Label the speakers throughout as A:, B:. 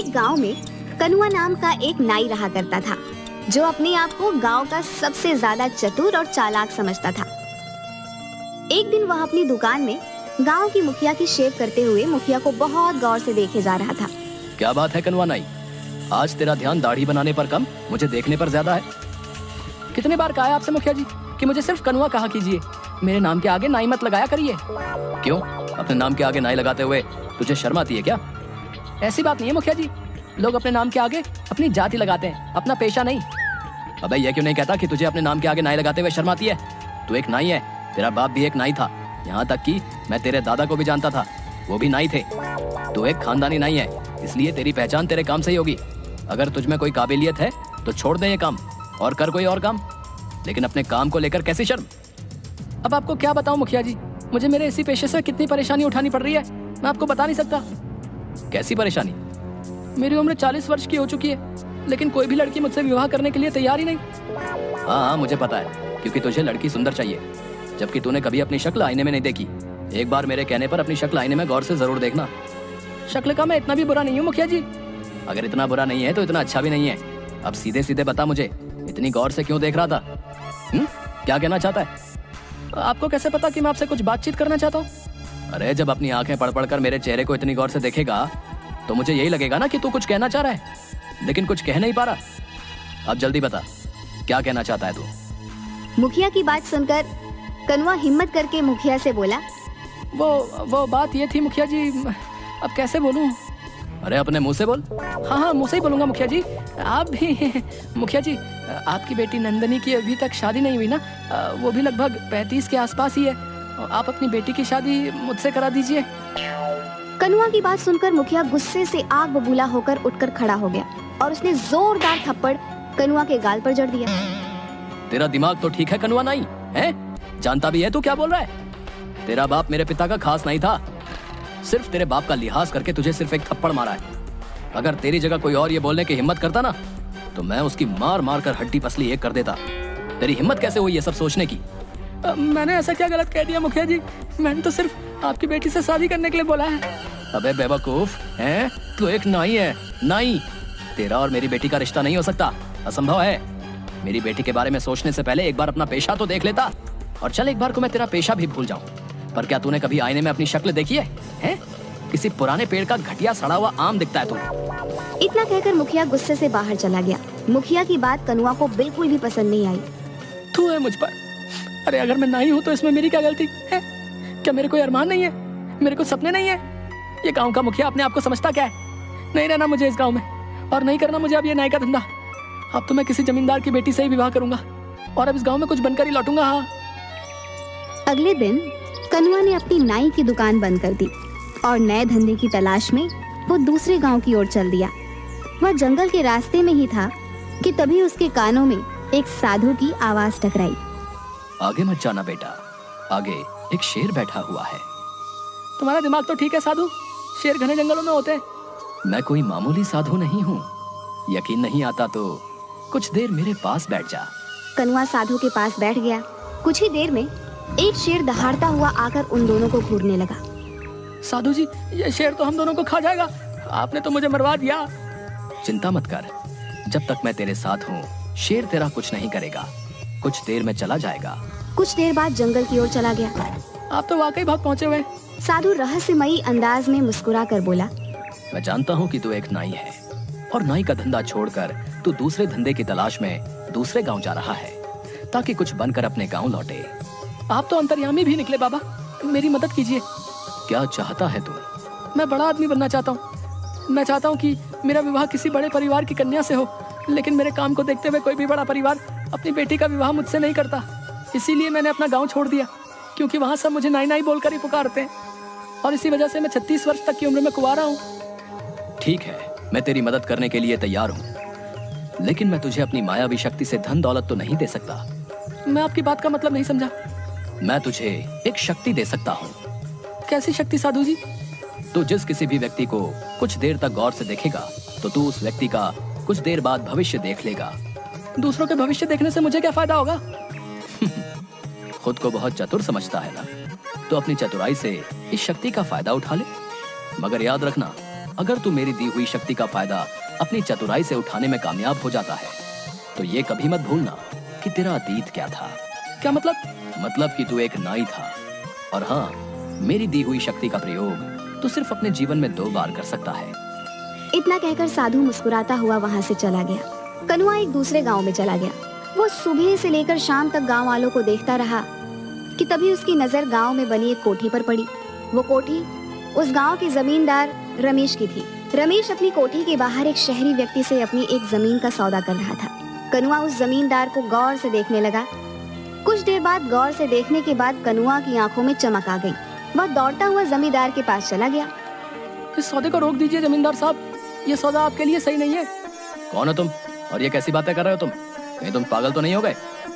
A: एक गांव में कनुआ नाम का एक नाई रहा करता था, जो अपने आप को गांव का सबसे ज्यादा चतुर और चालाक समझता था। एक दिन वह अपनी दुकान में गांव की मुखिया की शेव करते हुए मुखिया को बहुत गौर से देखे जा रहा था।
B: क्या बात है कनुआ नाई, आज तेरा ध्यान दाढ़ी बनाने पर कम, मुझे देखने पर ज्यादा है। कितने बार कहा है आपसे मुखिया जी कि मुझे सिर्फ कनुआ कहा कीजिए, मेरे नाम के आगे नाई मत लगाया करिए। क्यों, अपने नाम के आगे नाई लगाते हुए तुझे शर्म आती है क्या? ऐसी बात नहीं है मुखिया जी, लोग अपने नाम के आगे अपनी जाति लगाते हैं, अपना पेशा नहीं। अबे ये क्यों नहीं कहता कि तुझे अपने नाम के आगे नाई लगाते हुए शर्म आती है? तू एक नाई है, तेरा बाप भी एक नाई था, यहाँ तक कि मैं तेरे दादा को भी जानता था, वो भी नाई थे। तू एक खानदानी नाई है, इसलिए तेरी पहचान तेरे काम से ही होगी। अगर तुझ में कोई काबिलियत है तो छोड़ दे ये काम और कर कोई और काम, लेकिन अपने काम को लेकर कैसी शर्म? अब आपको क्या बताऊं मुखिया जी, मुझे मेरे इसी पेशे से कितनी परेशानी उठानी पड़ रही है, मैं आपको बता नहीं सकता। कैसी परेशानी? मेरी उम्र 40 वर्ष की हो चुकी है, लेकिन कोई भी लड़की मुझसे विवाह करने के लिए तैयार ही नहीं। हाँ, मुझे पता है, क्योंकि तुझे लड़की सुंदर चाहिए, जबकि तूने कभी अपनी शक्ल आईने में नहीं देखी। एक बार मेरे कहने पर अपनी शक्ल आईने में गौर से जरूर देखना। शक्ल का मैं इतना भी बुरा नहीं हूँ मुखिया जी। अगर इतना बुरा नहीं है तो इतना अच्छा भी नहीं है। अब सीधे सीधे बता मुझे, इतनी गौर से क्यों देख रहा था? क्या कहना चाहता है? आपको कैसे पता कि मैं आपसे कुछ बातचीत करना चाहता हूँ? अरे जब अपनी आंखें पढ़ पढ़ कर मेरे चेहरे को इतनी गौर से देखेगा तो मुझे यही लगेगा ना कि तू कुछ कहना चाह रहा है, लेकिन कुछ कह नहीं पा रहा। अब जल्दी बता, क्या कहना चाहता है तू?
A: मुखिया की बात सुनकर कनुआ हिम्मत करके मुखिया से बोला,
B: वो बात ये थी मुखिया जी, अब कैसे बोलूं? अरे अपने मुंह से बोल। हाँ, मुंह से ही बोलूंगा मुखिया जी। आप भी मुखिया जी, आपकी बेटी नंदनी की अभी तक शादी नहीं हुई ना, वो भी लगभग 35 के आसपास ही है। आप अपनी बेटी की शादी मुझसे करा दीजिए।
A: कनुआ की बात सुनकर मुखिया गुस्से से आग बबूला होकर उठकर खड़ा हो गया और उसने जोरदार थप्पड़ कनुआ के गाल पर जड़ दिया।
B: तेरा दिमाग तो ठीक है कनुआ नाई, है? जानता भी है तू क्या बोल रहा है? तेरा बाप मेरे पिता का खास नहीं था, सिर्फ तेरे बाप का लिहाज करके तुझे सिर्फ एक थप्पड़ मारा है। अगर तेरी जगह कोई और ये बोलने की हिम्मत करता ना, तो मैं उसकी मार मार कर हड्डी पसली एक कर देता। तेरी हिम्मत कैसे हुई ये सब सोचने की? मैंने ऐसा क्या गलत कह दिया मुखिया जी? मैंने तो सिर्फ आपकी बेटी से शादी करने के लिए बोला है। अबे बेवकूफ, हैं? तू एक नाई है, नाई। तेरा और मेरी बेटी का रिश्ता नहीं हो सकता, असंभव है। मेरी बेटी के बारे में सोचने से पहले एक बार अपना पेशा तो देख लेता। और चल, एक बार को मैं तेरा पेशा भी भूल जाऊं, पर क्या तूने कभी आईने में अपनी शक्ल देखी है? हैं? किसी पुराने पेड़ का घटिया सड़ा हुआ आम दिखता है तू।
A: इतना कहकर मुखिया गुस्से से बाहर चला गया। मुखिया की बात कनुआ को बिल्कुल भी पसंद नहीं आई।
B: तू है मुझ पर। अरे अगर मैं नाई हूँ तो इसमें मेरी क्या गलती है? क्या मेरे कोई अरमान नहीं है? मेरे को सपने नहीं है? ये गांव का मुखिया अपने आप को समझता क्या है? नहीं रहना मुझे इस गांव में, और नहीं करना मुझे अब ये नाई का धंधा। अब तो मैं किसी जमींदार की बेटी से ही विवाह करूंगा और अब इस गांव में कुछ बनकर ही लौटूंगा। हाँ।
A: अगले दिन कनुआ ने अपनी नाई की दुकान बंद कर दी और नए धंधे की तलाश में वो दूसरे गांव की ओर चल दिया। वह जंगल के रास्ते में ही था कि तभी उसके कानों में एक साधु की आवाज टकराई।
B: आगे मत जाना बेटा, आगे एक शेर बैठा हुआ है। तुम्हारा दिमाग तो ठीक है साधु, शेर घने जंगलों में होते हैं। मैं कोई मामूली साधु नहीं हूँ, यकीन नहीं आता तो कुछ देर मेरे पास बैठ जा।
A: कनुआ साधु के पास बैठ गया। कुछ ही देर में एक शेर दहाड़ता हुआ आकर उन दोनों को घूरने लगा।
B: साधु जी, ये शेर तो हम दोनों को खा जाएगा, आपने तो मुझे मरवा दिया। चिंता मत कर, जब तक मैं तेरे साथ हूँ शेर तेरा कुछ नहीं करेगा, कुछ देर में चला जाएगा।
A: कुछ देर बाद जंगल की ओर चला गया।
B: आप तो वाकई भाग पहुँचे हुए।
A: साधु रहस्यमयी अंदाज में मुस्कुरा कर बोला,
B: मैं जानता हूँ कि तू एक नाई है और नाई का धंधा छोड़कर तू दूसरे धंधे की तलाश में दूसरे गांव जा रहा है ताकि कुछ बनकर अपने गांव लौटे। आप तो अंतर्यामी भी निकले बाबा, मेरी मदद कीजिए। क्या चाहता है तू? मैं बड़ा आदमी बनना चाहता हूँ। मैं चाहता हूँ कि मेरा विवाह किसी बड़े परिवार की कन्या से हो, लेकिन मेरे काम को देखते हुए कोई भी बड़ा परिवार अपनी बेटी का विवाह मुझसे नहीं करता। इसीलिए मैंने अपना गाँव छोड़ दिया, क्योंकि वहाँ सब मुझे नाई नाई बोलकर ही पुकारते हैं, और इसी वजह से मैं 36 वर्ष तक की उम्र में कुंवारा हूँ। ठीक है, मैं तेरी मदद करने के लिए तैयार हूँ, लेकिन मैं तुझे अपनी मायावी शक्ति से धन दौलत तो नहीं दे सकता। मैं आपकी बात का मतलब नहीं समझा। मैं तुझे एक शक्ति दे सकता हूँ। कैसी शक्ति साधु जी? तू जिस किसी भी व्यक्ति को कुछ देर तक गौर से देखेगा तो तू उस व्यक्ति का कुछ देर बाद भविष्य देख लेगा। दूसरों के भविष्य देखने से मुझे क्या फायदा होगा? खुद को बहुत चतुर समझता है ना, तो अपनी चतुराई से इस शक्ति का फायदा उठा ले। मगर याद रखना, अगर तू मेरी दी हुई शक्ति का फायदा अपनी चतुराई से उठाने में कामयाब हो जाता है तो ये कभी मत भूलना कि तेरा अतीत क्या था। क्या मतलब कि तू एक नाई था। और हाँ, मेरी दी हुई शक्ति का प्रयोग तू सिर्फ अपने जीवन में 2 बार कर सकता है।
A: इतना कहकर साधु मुस्कुराता हुआ वहाँ से चला गया। कनुआ एक दूसरे गांव में चला गया। वो सुबह से लेकर शाम तक गांव वालों को देखता रहा कि तभी उसकी नजर गांव में बनी एक कोठी पर पड़ी। वो कोठी उस गांव के जमींदार रमेश की थी। रमेश अपनी कोठी के बाहर एक शहरी व्यक्ति से अपनी एक जमीन का सौदा कर रहा था। कनुआ उस जमींदार को गौर से देखने लगा। कुछ देर बाद गौर से देखने के बाद कनुआ की आंखों में चमक आ गई। वह दौड़ता हुआ जमींदार के पास चला गया।
B: इस सौदे को रोक दीजिए जमींदार साहब, ये सौदा आपके लिए सही नहीं है। कौन हो तुम और ये कैसी बातें कर रहे हो तुम? कहीं तुम पागल तो नहीं हो गए?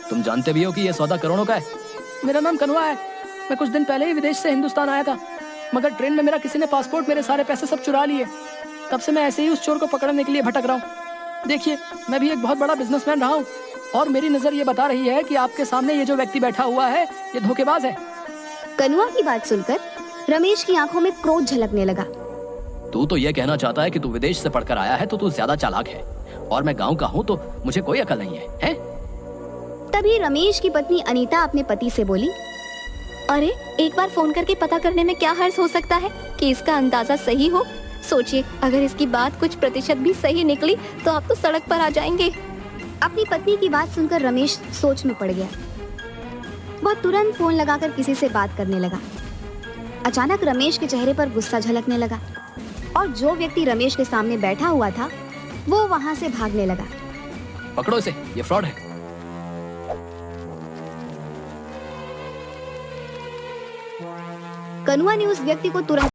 B: तुम जानते भी हो कि ये सौदा करोड़ों का है। मेरा नाम कनुआ है। मैं कुछ दिन पहले ही विदेश से हिंदुस्तान आया था, मगर ट्रेन में मेरा किसी ने पासपोर्ट, मेरे सारे पैसे सब चुरा लिए। तब से मैं ऐसे ही उस चोर को पकड़ने के लिए भटक रहा हूँ। देखिए, मैं भी एक बहुत बड़ा बिजनेसमैन रहा हूँ और मेरी नजर ये बता रही है कि आपके सामने ये जो व्यक्ति बैठा हुआ है ये धोखेबाज है।
A: कनुआ की बात सुनकर रमेश की आंखों में क्रोध झलकने लगा।
B: तू तो ये कहना चाहता है कि तू विदेश से पढ़कर आया है तो तू ज्यादा चालाक है और मैं गांव का हूँ तो मुझे कोई अकल नहीं है, हैं?
A: तभी रमेश की पत्नी अनीता अपने पति से बोली,
C: अरे एक बार फोन करके पता करने में क्या हर्ज हो सकता है कि इसका अंदाजा सही हो। सोचिए, अगर इसकी बात कुछ प्रतिशत भी सही निकली तो आप तो सड़क पर आ जाएंगे।
A: अपनी पत्नी की बात सुनकर रमेश सोच में पड़ गया। वह तुरंत फोन लगाकर किसी से बात करने लगा। अचानक रमेश के चेहरे पर गुस्सा झलकने लगा और जो व्यक्ति रमेश के सामने बैठा हुआ था वो वहां से भागने लगा।
B: पकड़ो इसे, ये फ्रॉड है।
A: कनुआ ने उस व्यक्ति को तुरंत